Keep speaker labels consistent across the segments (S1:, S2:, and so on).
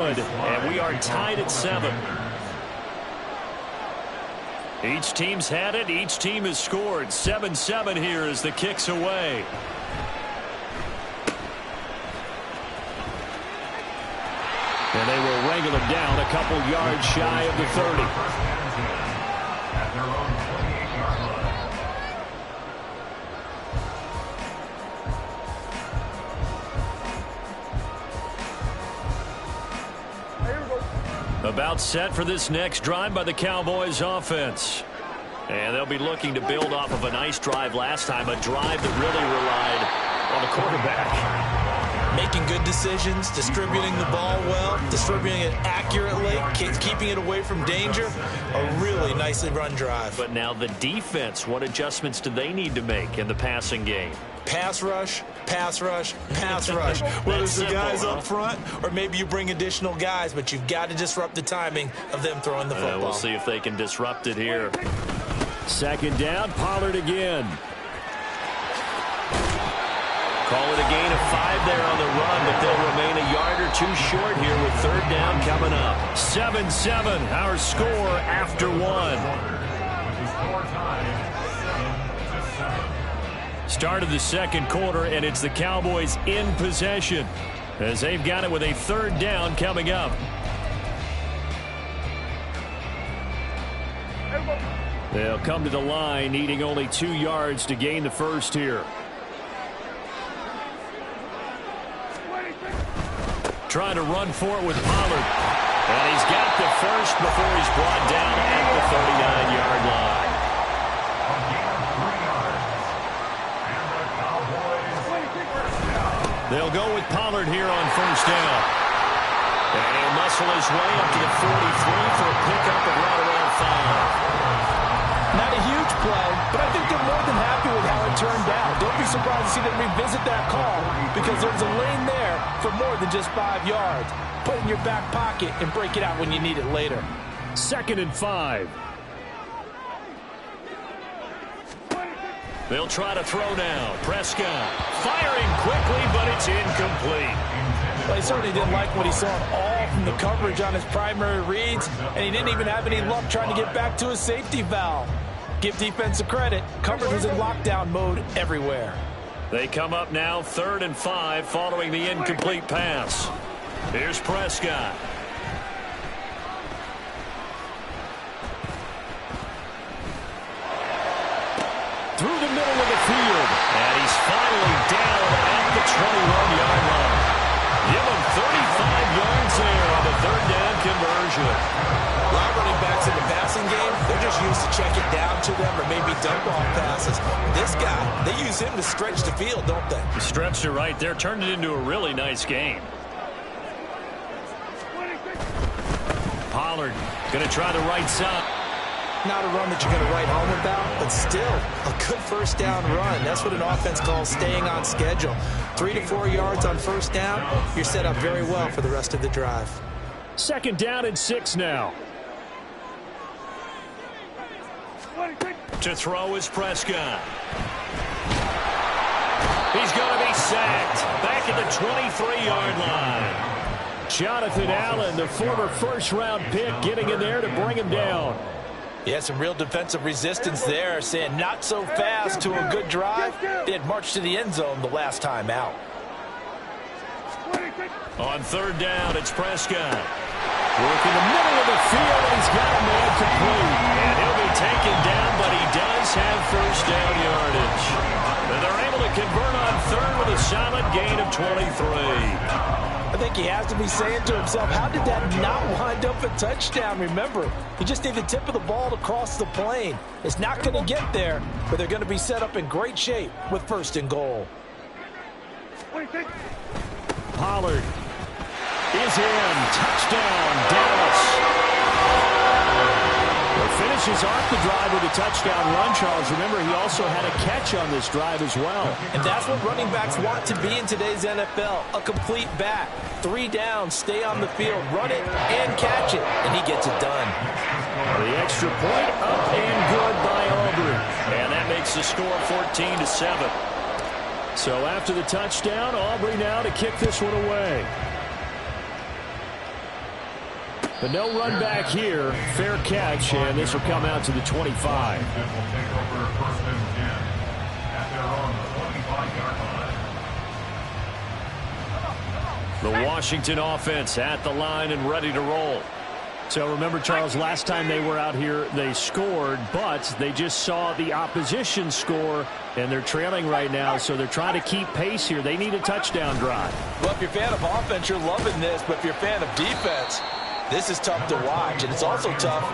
S1: And we are tied at 7. Each team's had it. Each team has scored. 7-7 here as the kick's away. And they will wrangle him down a couple yards shy of the 30. About set for this next drive by the Cowboys offense. And they'll be looking to build off of a nice drive last time, a drive that really relied on the quarterback.
S2: Making good decisions, distributing the ball well, distributing it accurately, keeping it away from danger. A really nicely run drive.
S1: But now the defense, what adjustments do they need to make in the passing game?
S2: Pass rush, pass rush, pass rush. Whether it's the guys up front or maybe you bring additional guys, but you've got to disrupt the timing of them throwing the football.
S1: We'll see if they can disrupt it here. Second down, Pollard again. Call it a gain of 5 there on the run, but they'll remain a yard or 2 short here with third down coming up. 7-7, our score after 1. Start of the second quarter, and it's the Cowboys in possession as they've got it with a third down coming up. They'll come to the line, needing only 2 yards to gain the first here. Trying to run for it with Pollard. And he's got the first before he's brought down at the 39-yard line. They'll go with Pollard here on first down. And he'll muscle his way up to the 43 for a pickup of right around 5.
S3: Not a huge play, but I think they're more than happy with how it turned out. Don't be surprised to see them revisit that call because there's a lane there for more than just 5 yards. Put it in your back pocket and break it out when you need it later.
S1: 2nd and 5. They'll try to throw now. Prescott firing quickly, but it's incomplete.
S3: Well, he certainly didn't like what he saw at all from the coverage on his primary reads, and he didn't even have any luck trying to get back to his safety valve. Give defense a credit. Coverage was in lockdown mode everywhere.
S1: They come up now 3rd and 5 following the incomplete pass. Here's Prescott. Through the middle of the field. And he's finally down at the 21-yard line. Give him 35 yards there on the third down conversion.
S2: A lot of running backs in the passing game, they're just used to check it down to them or maybe dump off passes. This guy, they use him to stretch the field, don't they?
S1: He stretched it right there, turned it into a really nice game. Pollard going to try the right side.
S2: Not a run that you're going to write home about, but still a good first down run. That's what an offense calls staying on schedule. 3 to 4 yards on first down, you're set up very well for the rest of the drive.
S1: 2nd down and 6 now. To throw is Prescott. He's going to be sacked back at the 23-yard line. Jonathan Allen, the former first-round pick, getting in there to bring him down.
S3: Yeah, some real defensive resistance there, saying not so fast to a good drive. They had marched to the end zone the last time out.
S1: On third down, it's Prescott. Working the middle of the field, and he's got a man complete. And he'll be taken down, but he does have first down yardage. And they're able to convert on third with a solid gain of 23.
S3: I think he has to be saying to himself, how did that not wind up a touchdown? Remember, he just needed the tip of the ball to cross the plane. It's not going to get there, but they're going to be set up in great shape with 1st and goal.
S1: Pollard is in. Touchdown, Dallas. Finishes off the drive with a touchdown run, Charles. Remember, he also had a catch on this drive as well.
S3: And that's what running backs want to be in today's NFL, a complete back. 3 down, stay on the field, run it, and catch it, and he gets it done.
S1: The extra point up and good by Aubrey. And that makes the score 14-7. So after the touchdown, Aubrey now to kick this one away. But no run back here. Fair catch, and this will come out to the 25. The Washington offense at the line and ready to roll. So remember, Charles, last time they were out here, they scored, but they just saw the opposition score, and they're trailing right now, so they're trying to keep pace here. They need a touchdown drive.
S3: Well, if you're a fan of offense, you're loving this, but if you're a fan of defense, this is tough to watch, and it's also tough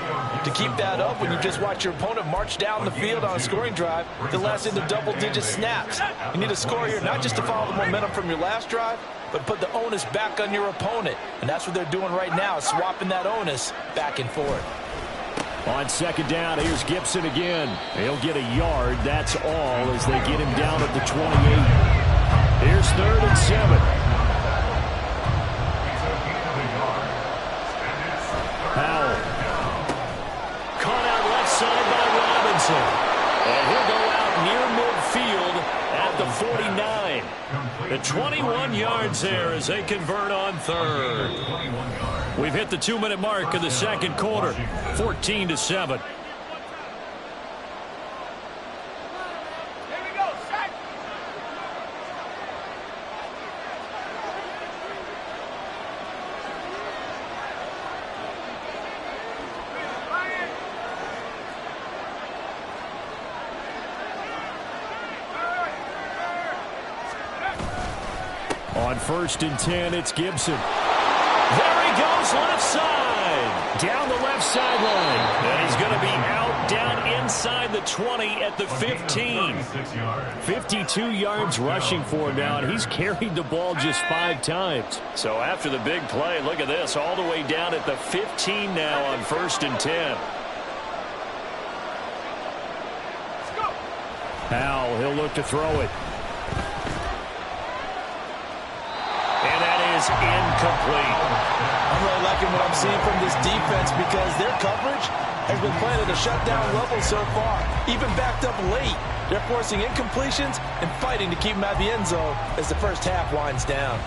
S3: to keep that up when you just watch your opponent march down the field on a scoring drive that lasts into double-digit snaps. You need a score here, not just to follow the momentum from your last drive, but put the onus back on your opponent. And that's what they're doing right now, swapping that onus back and forth.
S1: On second down, here's Gibson again. He'll get a yard, that's all, as they get him down at the 28. Here's 3rd and 7. Powell. Caught out left side by Robinson. And he'll go out near midfield at the 49. The 21 yards there as they convert on 3rd. We've hit the 2-minute mark of the second quarter. 14-7. On 1st and 10, it's Gibson. There he goes, left side. Down the left sideline. And he's going to be out down inside the 20 at the 15. 52 yards rushing for him now, and he's carried the ball just 5 times. So after the big play, look at this, all the way down at the 15 now on 1st and 10. Powell, he'll look to throw it. And that is incomplete.
S3: I'm really liking what I'm seeing from this defense because their coverage has been playing at a shutdown level so far. Even backed up late, they're forcing incompletions and fighting to keep them out of the end zone as the first half winds down.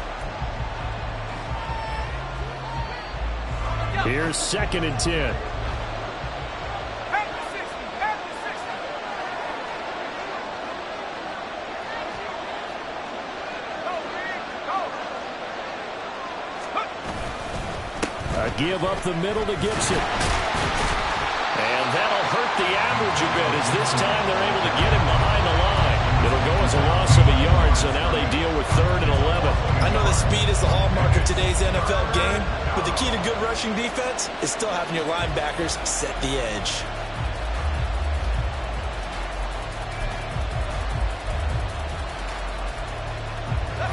S1: Here's 2nd and 10. A give up the middle to Gibson. And that'll hurt the average a bit as this time they're able to get him behind the line. It'll go as a loss of a yard, so now they deal with 3rd and 11.
S2: I know that speed is the hallmark of today's NFL game, but the key to good rushing defense is still having your linebackers set the edge.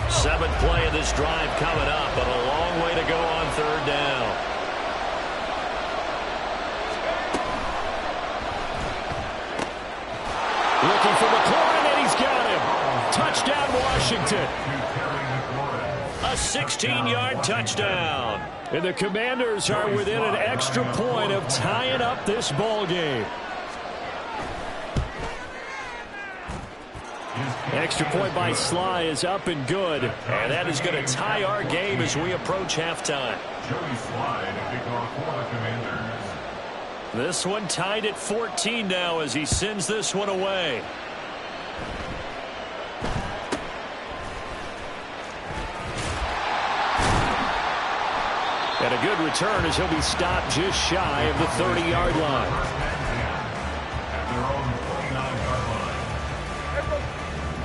S1: Seventh play of this drive coming up, but a long way to go on 3rd down. Looking for McLaurin, and he's got him. Touchdown, Washington. A 16-yard touchdown. And the Commanders are within an extra point of tying up this ball game. Extra point by Sly is up and good. And that is going to tie our game as we approach halftime. This one tied at 14 now as he sends this one away. And a good return as he'll be stopped just shy of the 30-yard line.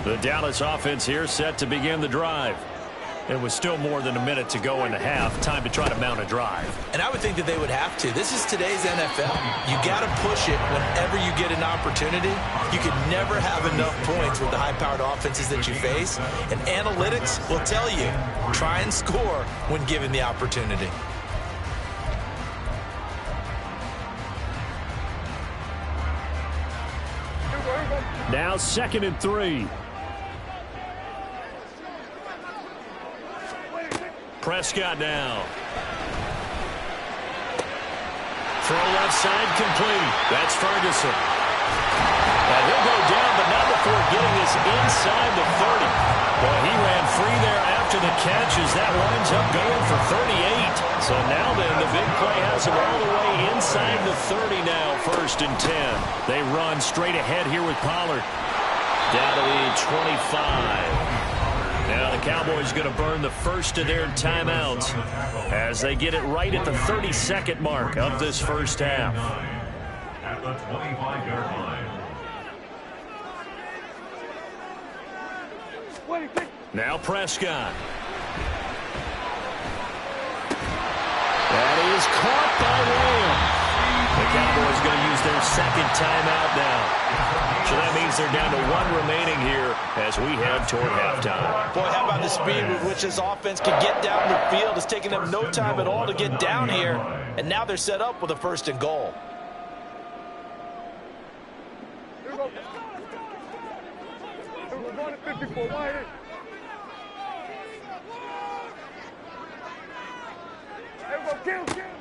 S1: The Dallas offense here set to begin the drive. It was still more than a minute to go in the half. Time to try to mount a drive.
S2: And I would think that they would have to. This is today's NFL. You got to push it whenever you get an opportunity. You can never have enough points with the high-powered offenses that you face. And analytics will tell you, try and score when given the opportunity.
S1: Now 2nd and 3. Prescott now. Throw left side complete. That's Ferguson. And he'll go down, but not before getting this inside the 30. Well, he ran free there after the catch as that winds up going for 38. So now then, the big play has them all the way inside the 30 now, 1st and 10. They run straight ahead here with Pollard. Down to the 25. Now the Cowboys going to burn the first of their timeouts as they get it right at the 32nd mark of this first half.
S4: At the 25-yard line.
S1: Now Prescott. That is caught by Lamb. The Cowboys going to use their second timeout now. So that means they're down to 1 remaining here as we head toward halftime.
S3: Boy, how about the speed with which this offense can get down the field? It's taking them no time at all to get down here. And now they're set up with a 1st and goal.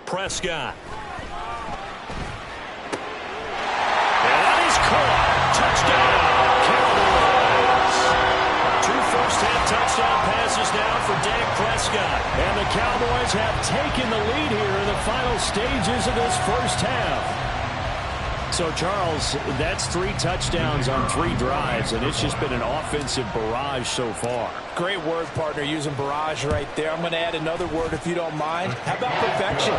S1: Prescott. And that is caught. Touchdown, Cowboys. 2 first-half touchdown passes now for Dak Prescott. And the Cowboys have taken the lead here in the final stages of this first half. So, Charles, that's 3 touchdowns on 3 drives, and it's just been an offensive barrage so far.
S3: Great word, partner, using barrage right there. I'm going to add another word if you don't mind. How about perfection?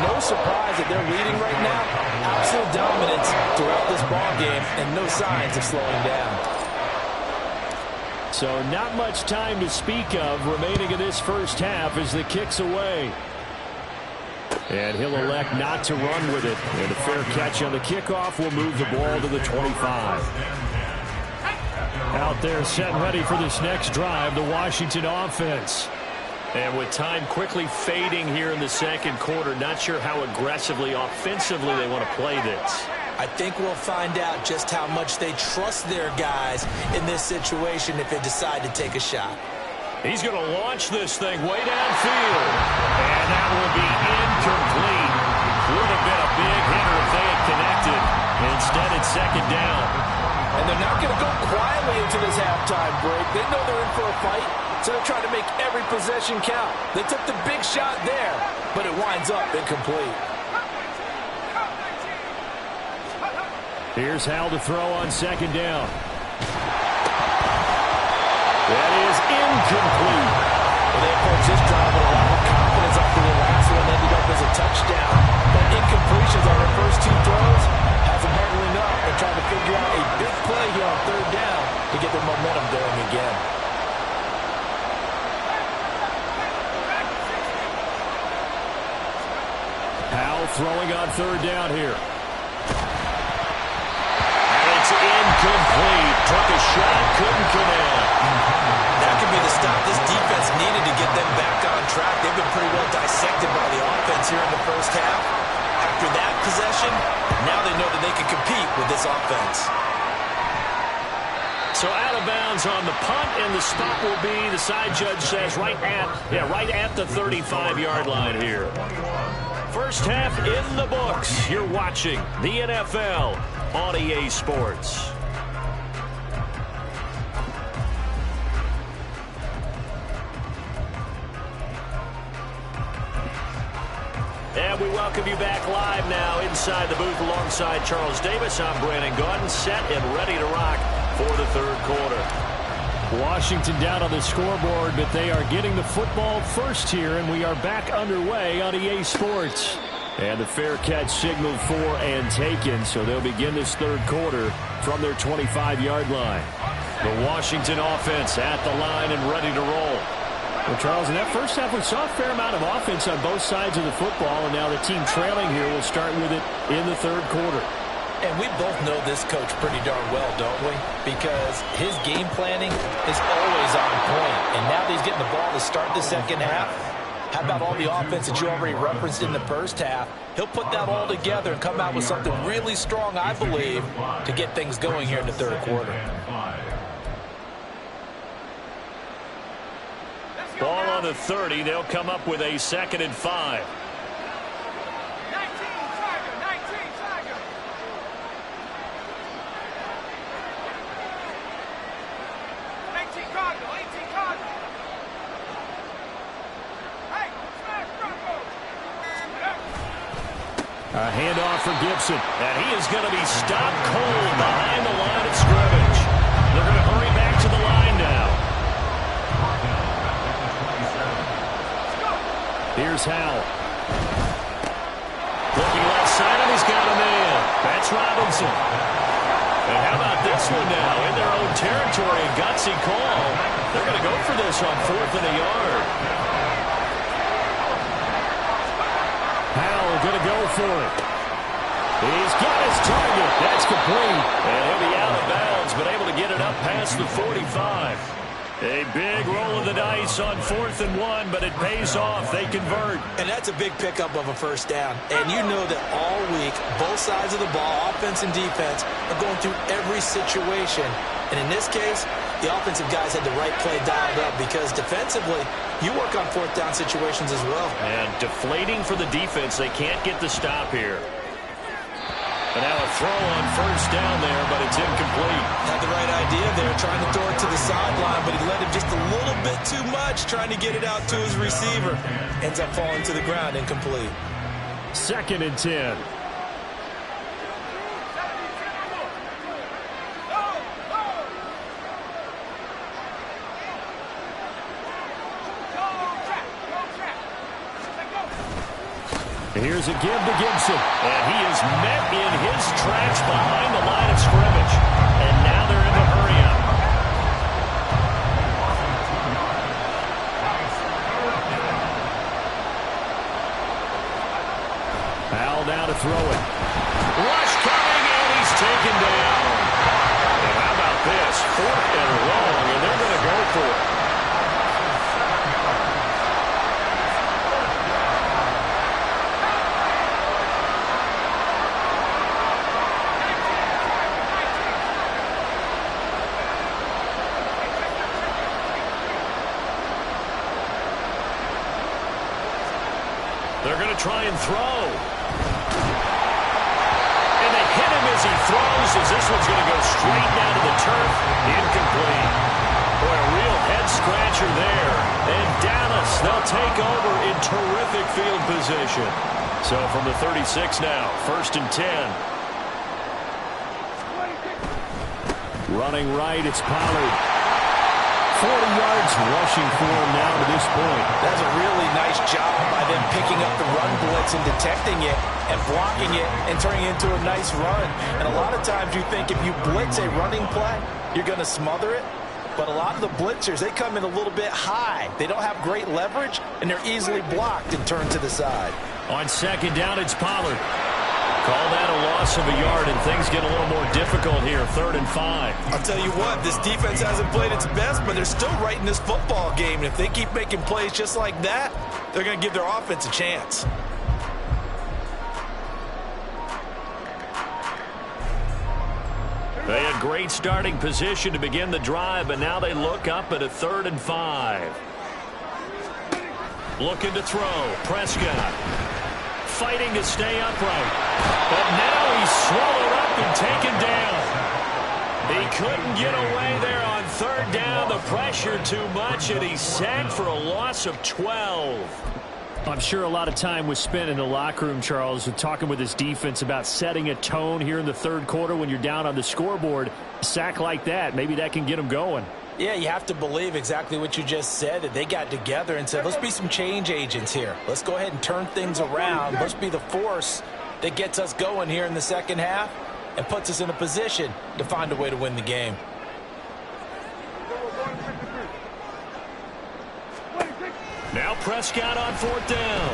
S3: No surprise that they're leading right now. Absolute dominance throughout this ball game and no signs of slowing down.
S1: So not much time to speak of remaining in this first half as the kick's away. And he'll elect not to run with it. And a fair catch on the kickoff will move the ball to the 25. Out there set and ready for this next drive, the Washington offense. And with time quickly fading here in the second quarter, not sure how aggressively, offensively they want to play this.
S3: I think we'll find out just how much they trust their guys in this situation if they decide to take a shot.
S1: He's going to launch this thing way downfield. And that will be incomplete. Would have been a big hitter if they had connected. Instead, it's 2nd down.
S3: And they're not going to go quietly into this halftime break. They know they're in for a fight, so they're trying to make every possession count. They took the big shot there, but it winds up incomplete.
S1: Here's Hal to throw on 2nd down. That is incomplete.
S3: Well, they approach this drive with a lot of confidence after the last one ended up as a touchdown. But incompletions on their first 2 throws has them huddling up and trying to figure out a big play here on 3rd down to get their momentum going again.
S1: Hal throwing on 3rd down here. And it's incomplete. Took a shot, couldn't connect.
S3: That could be the stop this defense needed to get them back on track. They've been pretty well dissected by the offense here in the first half. After that possession, now they know that they can compete with this offense.
S1: So out of bounds on the punt, and the spot will be, the side judge says, right at the 35-yard line here. First half in the books. You're watching the NFL on EA Sports. And we welcome you back live now inside the booth alongside Charles Davis. I'm Brandon Gaudin, set and ready to rock for the 3rd quarter. Washington down on the scoreboard, but they are getting the football first here, and we are back underway on EA Sports. And the fair catch signaled for and taken, so they'll begin this 3rd quarter from their 25-yard line. The Washington offense at the line and ready to roll. Well, Charles, in that first half, we saw a fair amount of offense on both sides of the football, and now the team trailing here will start with it in the 3rd quarter.
S3: And we both know this coach pretty darn well, don't we? Because his game planning is always on point. And now that he's getting the ball to start the second half, how about all the offense that you already referenced in the first half? He'll put that all together and come out with something really strong, I believe, to get things going here in the 3rd quarter.
S1: Ball on the 30. They'll come up with a 2nd and 5.
S5: 19 Tiger. 18 Cardinal. Hey, smash Broncos.
S1: A handoff for Gibson. And he is going to be stopped cold behind the line of scrimmage. They're going to hurry back to the line now. Here's Howell. Looking left side, and he's got a man. That's Robinson. And how about this one now? In their own territory, a gutsy call. They're going to go for this on 4th and a yard. Howell going to go for it. He's got his target. That's complete. And he'll be out of bounds, but able to get it up past the 45. A big roll of the dice on 4th and 1, but it pays off. They convert.
S2: And that's a big pickup of a first down. And you know that all week, both sides of the ball, offense and defense, are going through every situation. And in this case, the offensive guys had the right play dialed up because defensively, you work on 4th down situations as well.
S1: And deflating for the defense. They can't get the stop here. And now a throw on 1st down there, but it's incomplete.
S2: Had the right idea there, trying to throw it to the sideline, but he let him just a little bit too much, trying to get it out to his receiver. Ends up falling to the ground, incomplete.
S1: 2nd and 10. Here's a give to Gibson. And he is met in his tracks behind the line of scrimmage. And now they're in the hurry-up. Howell down to throw it. Rush coming, and he's taken down. And how about this? 4th and long, and they're going to go for it. They're going to try and throw. And they hit him as he throws, as this one's going to go straight down to the turf. Incomplete. Boy, a real head-scratcher there. And Dallas, they'll take over in terrific field position. So from the 36 now, 1st and 10. Running right, it's Pollard. 40 yards rushing for him now to this point.
S3: That's a really nice job by them picking up the run blitz and detecting it and blocking it and turning it into a nice run. And a lot of times you think if you blitz a running play, you're going to smother it. But a lot of the blitzers, they come in a little bit high. They don't have great leverage, and they're easily blocked and turned to the side.
S1: On 2nd down, it's Pollard. Call that a loss of a yard, and things get a little more difficult here, 3rd and 5.
S2: I'll tell you what, this defense hasn't played its best, but they're still right in this football game. And if they keep making plays just like that, they're going to give their offense a chance.
S1: They had great starting position to begin the drive, but now they look up at a 3rd and 5. Looking to throw. Prescott. Fighting to stay upright. But now he's swallowed up and taken down. He couldn't get away there on 3rd down. The pressure too much, and he's sacked for a loss of 12. I'm sure a lot of time was spent in the locker room, Charles, talking with his defense about setting a tone here in the 3rd quarter when you're down on the scoreboard. A sack like that, maybe that can get him going.
S3: Yeah, you have to believe exactly what you just said, that they got together and said, let's be some change agents here. Let's go ahead and turn things around. Let's be the force that gets us going here in the 2nd half and puts us in a position to find a way to win the game.
S1: Now Prescott on 4th down.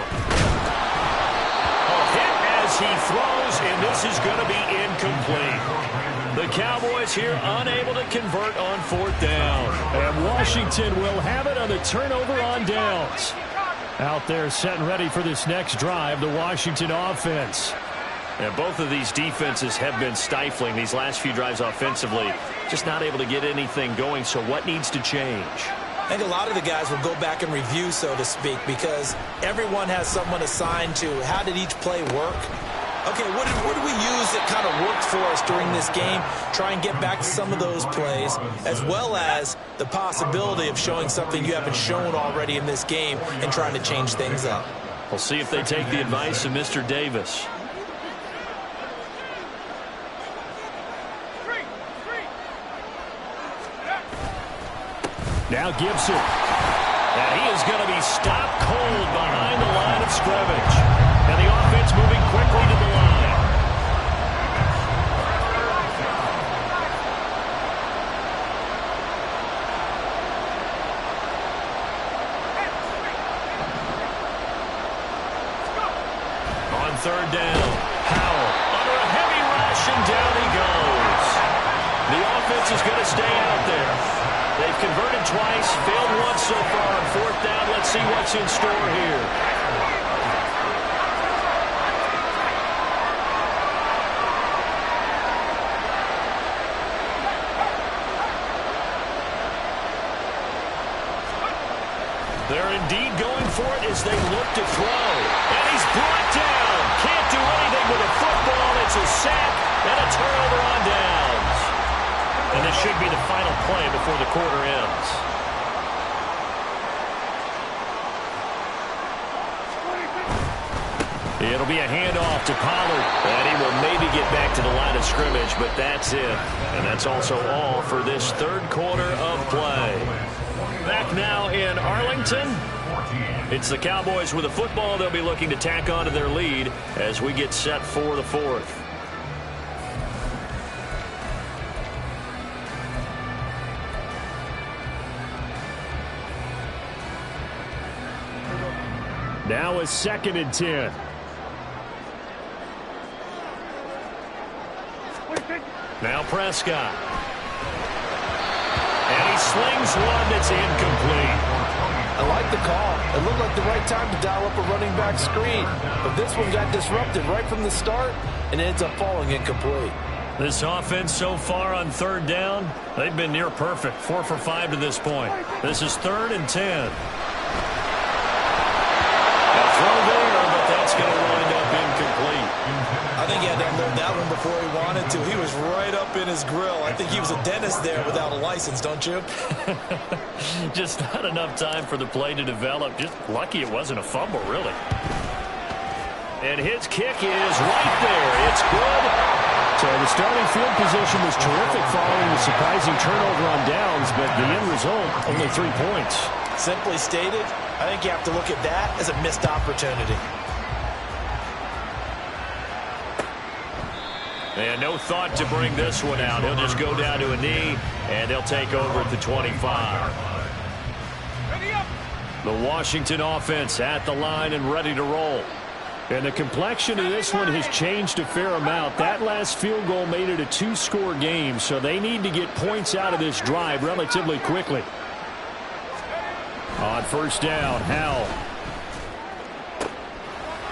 S1: A hit as he throws, and this is going to be incomplete. The Cowboys here unable to convert on 4th down. And Washington will have it on the turnover on downs. Out there set and ready for this next drive, the Washington offense. And both of these defenses have been stifling these last few drives offensively. Just not able to get anything going, so what needs to change?
S2: I think a lot of the guys will go back and review, so to speak, because everyone has someone assigned to how did each play work. Okay, what did we use that kind of worked for us during this game? Try and get back to some of those plays, as well as the possibility of showing something you haven't shown already in this game and trying to change things up.
S1: We'll see if they take the advice of Mr. Davis. Now Gibson. And he is going to be stopped cold behind the line of scrimmage. And the offense moving quickly to the line. On third down, Howell under a heavy rush, and down he goes. The offense is going to stay out there. They've converted twice, failed once so far on fourth down. Let's see what's in store here. They're indeed going for it as they look to throw. And he's brought down. Can't do anything with a football. It's a sack and a turnover on downs. And this should be the final play before the quarter ends. It'll be a handoff to Pollard. And he will maybe get back to the line of scrimmage, but that's it. And that's also all for this third quarter of play. Back now in Arlington. It's the Cowboys with the football. They'll be looking to tack on to their lead as we get set for the fourth. Now a 2nd and 10. Now Prescott. And he slings one that's incomplete.
S3: I like the call. It looked like the right time to dial up a running back screen. But this one got disrupted right from the start, and it ends up falling incomplete.
S1: This offense so far on third down, they've been near perfect. 4 for 5 to this point. This is 3rd and 10. A throw there, but that's going to wind up incomplete.
S3: I think he had to unload that one before he wanted to. He was right up in his grill. I think he was a dentist there without a license, don't you?
S1: Just not enough time for the play to develop. Just lucky it wasn't a fumble, really. And his kick is right there. It's good. So the starting field position was terrific following the surprising turnover on downs, but the end result, only 3 points.
S3: Simply stated, I think you have to look at that as a missed opportunity.
S1: And no thought to bring this one out. He'll just go down to a knee, and they'll take over at the 25. The Washington offense at the line and ready to roll. And the complexion of this one has changed a fair amount. That last field goal made it a 2-score game, so they need to get points out of this drive relatively quickly. On first down, Howell.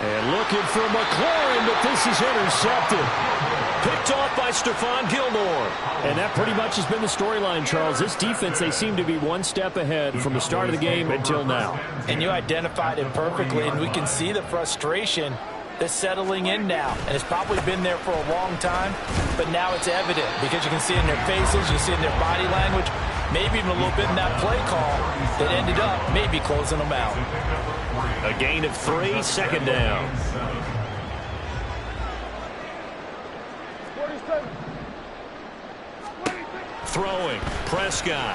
S1: And looking for McLaurin, but this is intercepted. Picked off by Stephon Gilmore. And that pretty much has been the storyline, Charles. This defense, they seem to be one step ahead from the start of the game until now.
S3: And you identified it perfectly, and we can see the frustration that's settling in now. And it's probably been there for a long time, but now it's evident because you can see in their faces, you see in their body language, maybe even a little bit in that play call that ended up maybe closing them out.
S1: A gain of 3, 2nd down. Throwing, Prescott.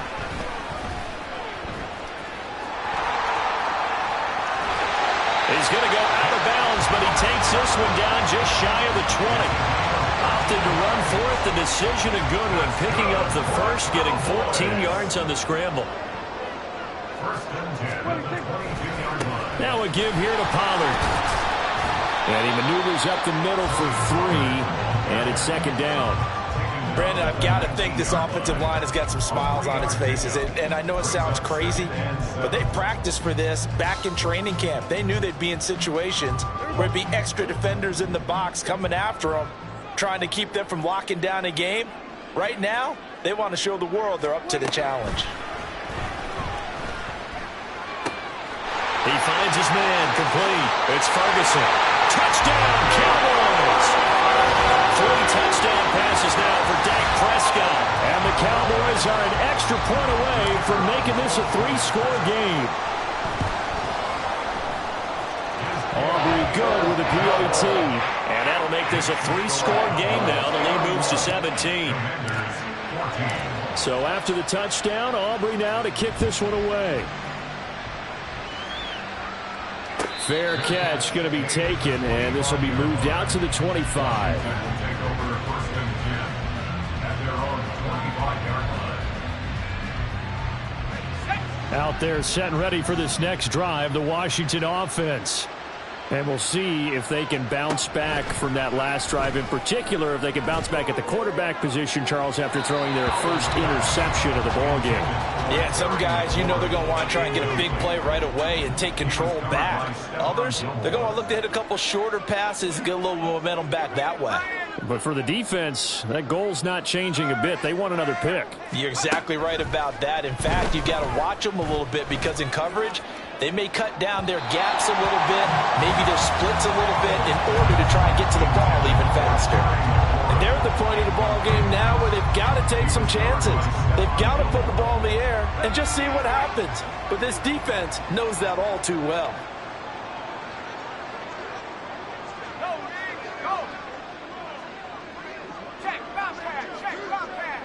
S1: He's going to go out of bounds, but he takes this one down just shy of the 20. Opted to run for it. The decision a good one, picking up the first, getting 14 yards on the scramble. Now a give here to Pollard. And he maneuvers up the middle for 3, and it's 2nd down.
S3: Brandon, I've got to think this offensive line has got some smiles on its faces. And I know it sounds crazy, but they practiced for this back in training camp. They knew they'd be in situations where it'd be extra defenders in the box coming after them, trying to keep them from locking down a game. Right now, they want to show the world they're up to the challenge.
S1: He finds his man, complete. It's Ferguson. Touchdown, Cowboys! 3 touchdown passes now for Dak Prescott. And the Cowboys are an extra point away from making this a 3-score game. Aubrey good with a PAT. And that'll make this a 3-score game now. The lead moves to 17. So after the touchdown, Aubrey now to kick this one away. Fair catch going to be taken, and this will be moved out to the 25. Out there set and ready for this next drive, the Washington offense. And we'll see if they can bounce back from that last drive, in particular, if they can bounce back at the quarterback position, Charles, after throwing their first interception of the ballgame.
S3: Yeah, some guys, you know they're going to want to try and get a big play right away and take control back. Others, they're going to look to hit a couple shorter passes, get a little momentum back that way.
S1: But for the defense, that goal's not changing a bit. They want another pick.
S3: You're exactly right about that. In fact, you've got to watch them a little bit because in coverage, they may cut down their gaps a little bit, maybe their splits a little bit in order to try and get to the ball even faster. And they're at the point of the ball game now where they've got to take some chances. They've got to put the ball in the air and just see what happens. But this defense knows that all too well.
S5: Go, Nick, go. Check, bounce pass, check, bounce pass.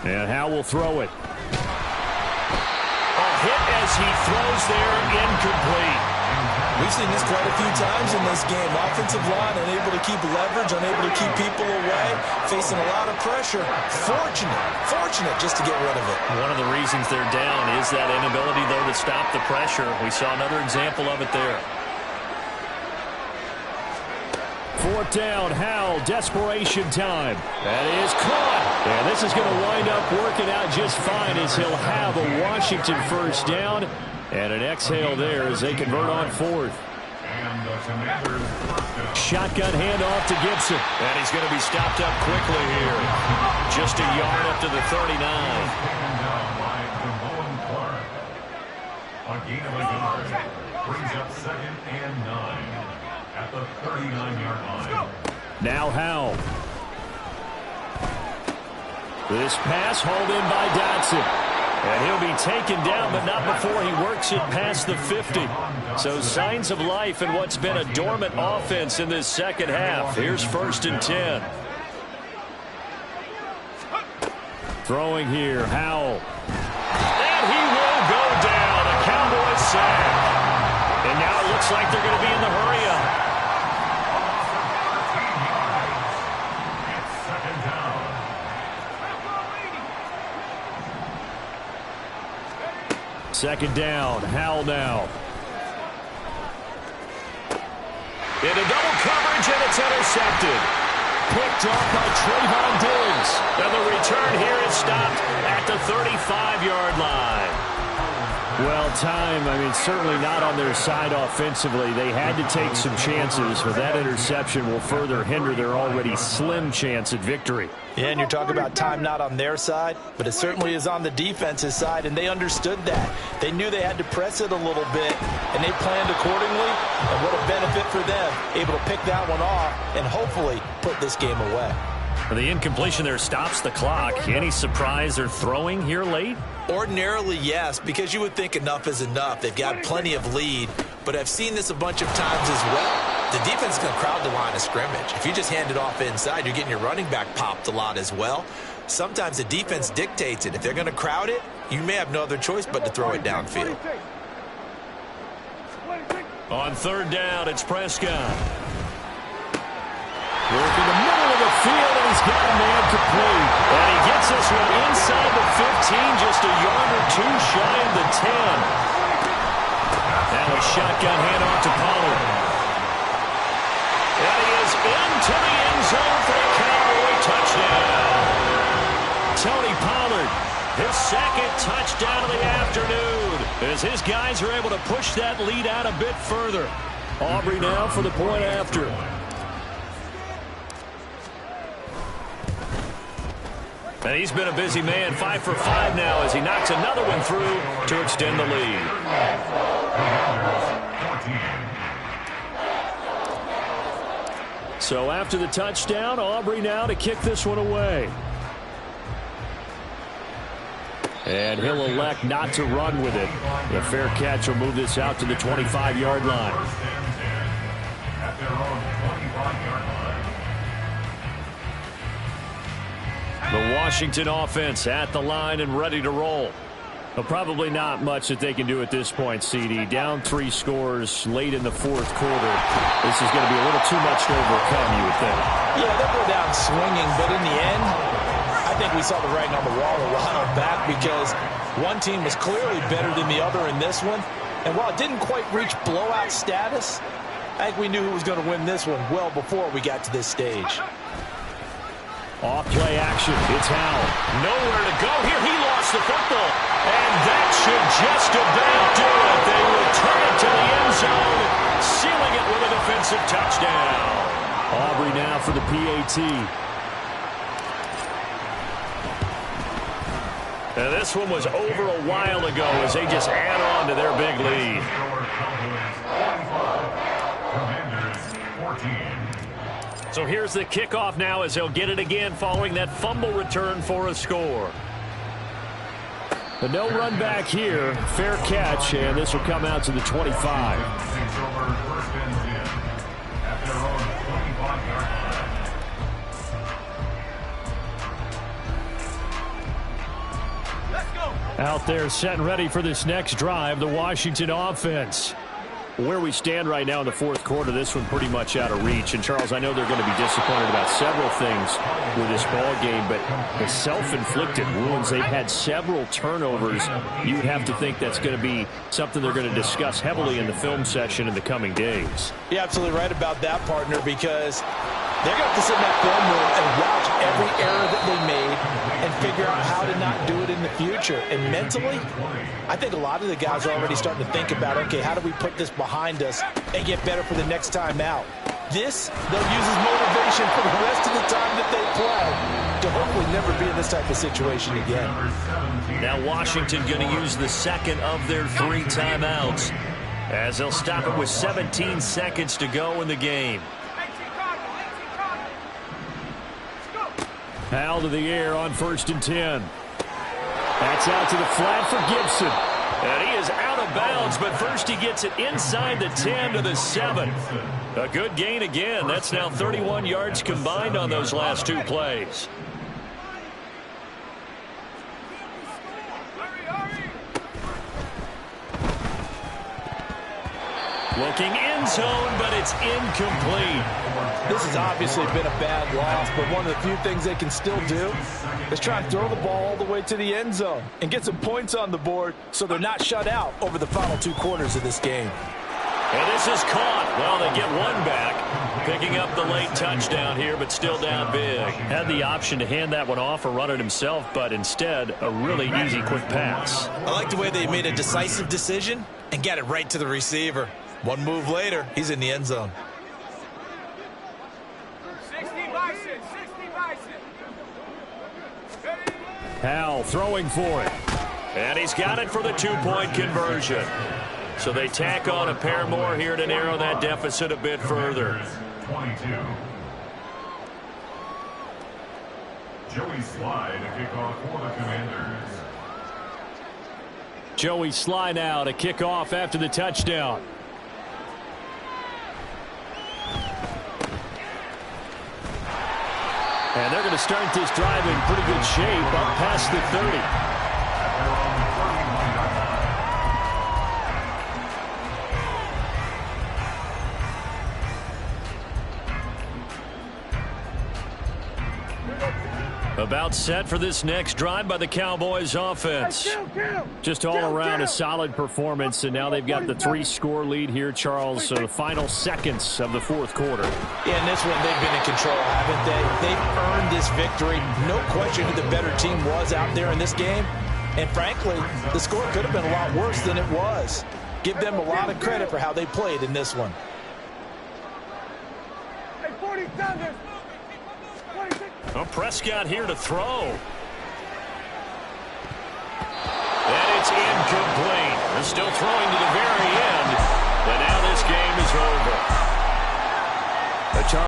S1: And Howell will throw it. A hit as he throws there, incomplete.
S2: We've seen this quite a few times in this game. Offensive line unable to keep leverage, unable to keep people away, facing a lot of pressure. Fortunate just to get rid of it.
S1: One of the reasons they're down is that inability, though, to stop the pressure. We saw another example of it there. Fourth down, Howell, desperation time. That is caught. And this is going to wind up working out just fine as he'll have a Washington first down. And an exhale there as they convert on fourth. Shotgun handoff to Gibson. And he's going to be stopped up quickly here. Just a yard up to the 39.
S4: A gain of a yard brings up 2nd and 9 at the 39-yard line.
S1: Now Howell. This pass hauled in by Dotson. And he'll be taken down, but not before he works it past the 50. So signs of life in what's been a dormant offense in this second half. Here's 1st and 10. Throwing here, Howell. And he will go down. A Cowboys sack. And now it looks like they're going to be in the hurry-up. Second down, Howell now. Into double coverage, and it's intercepted. Picked off by Trayvon Diggs. And the return here is stopped at the 35-yard line. Well, certainly not on their side offensively. They had to take some chances, but that interception will further hinder their already slim chance at victory.
S3: Yeah, and you're talking about time not on their side, but it certainly is on the defense's side, and they understood that. They knew they had to press it a little bit, and they planned accordingly, and what a benefit for them, able to pick that one off and hopefully put this game away.
S1: The incompletion there stops the clock. Any surprise they're throwing here late?
S2: Ordinarily, yes, because you would think enough is enough. They've got plenty of lead, but I've seen this a bunch of times as well. The defense is going to crowd the line of scrimmage. If you just hand it off inside, you're getting your running back popped a lot as well. Sometimes the defense dictates it. If they're going to crowd it, you may have no other choice but to throw it downfield.
S1: On third down, it's Prescott. Working the middle of the field, and he's got a man complete. And he gets this one inside the 15, just a yard or two shy of the 10. Now a shotgun handoff to Pollard. And he is into the end zone for a Cowboy touchdown. Tony Pollard, his second touchdown of the afternoon, as his guys are able to push that lead out a bit further. Aubrey now for the point after. And he's been a busy man, 5 for 5 now as he knocks another one through to extend the lead. So after the touchdown, Aubrey now to kick this one away. And he'll elect not to run with it. The fair catch will move this out to the 25-yard line. The Washington offense at the line and ready to roll. Well, probably not much that they can do at this point, CD. Down 3 scores late in the fourth quarter. This is going to be a little too much to overcome, you would think.
S3: Yeah, they'll go down swinging, but in the end, I think we saw the writing on the wall a while back because one team was clearly better than the other in this one. And while it didn't quite reach blowout status, I think we knew who was going to win this one well before we got to this stage.
S1: Off-play action. It's Howell. Nowhere to go here. He lost the football. And that should just about do it. They return it to the end zone, sealing it with a defensive touchdown. Aubrey now for the PAT. And this one was over a while ago as they just add on to their big lead. So here's the kickoff now as they'll get it again following that fumble return for a score. The no run back here. Fair catch, and this will come out to the 25. Out there set and ready for this next drive, the Washington offense. Where we stand right now in the fourth quarter, this one pretty much out of reach. And, Charles, I know they're going to be disappointed about several things with this ball game, but the self-inflicted wounds, they've had several turnovers. You would have to think that's going to be something they're going to discuss heavily in the film session in the coming days.
S3: You're absolutely right about that, partner, because they're going to have to sit in that film room and watch every error that they made and figure out how to not do it in the future. And mentally, I think a lot of the guys are already starting to think about, okay, how do we put this behind us and get better for the next time out? This, they'll use as motivation for the rest of the time that they play to hopefully never be in this type of situation again.
S1: Now Washington going to use the second of their 3 timeouts as they'll stop it with 17 seconds to go in the game. Howell to the air on 1st and 10. That's out to the flat for Gibson. And he is out of bounds, but first he gets it inside the 10 to the 7. A good gain again. That's now 31 yards combined on those last 2 plays. Looking end zone, but it's incomplete.
S3: This has obviously been a bad loss, but one of the few things they can still do is try and throw the ball all the way to the end zone and get some points on the board so they're not shut out over the final 2 quarters of this game.
S1: And this is caught. Well, they get one back, picking up the late touchdown here, but still down big. Had the option to hand that one off or run it himself, but instead a really easy, quick pass.
S2: I like the way they made a decisive decision and got it right to the receiver. One move later, he's in the end zone.
S5: 60 bison, 60 bison.
S1: Howell throwing for it. And he's got it for the 2-point conversion. So they tack on a pair more here to narrow that deficit a bit further.
S4: 22. Joey Slye to kick off for the Commanders.
S1: Joey Slye now to kick off after the touchdown. And they're going to start this drive in pretty good shape up past the 30. About set for this next drive by the Cowboys offense. Just all around a solid performance, and now they've got the 3-score lead here, Charles. So the final seconds of the fourth quarter.
S3: Yeah, in this one, they've been in control, haven't they? They've earned this victory. No question who the better team was out there in this game. And frankly, the score could have been a lot worse than it was. Give them a lot of credit for how they played in this one.
S5: Hey, 47.
S1: Well, Prescott here to throw. And it's incomplete. They're still throwing to the very end. But now this game is over.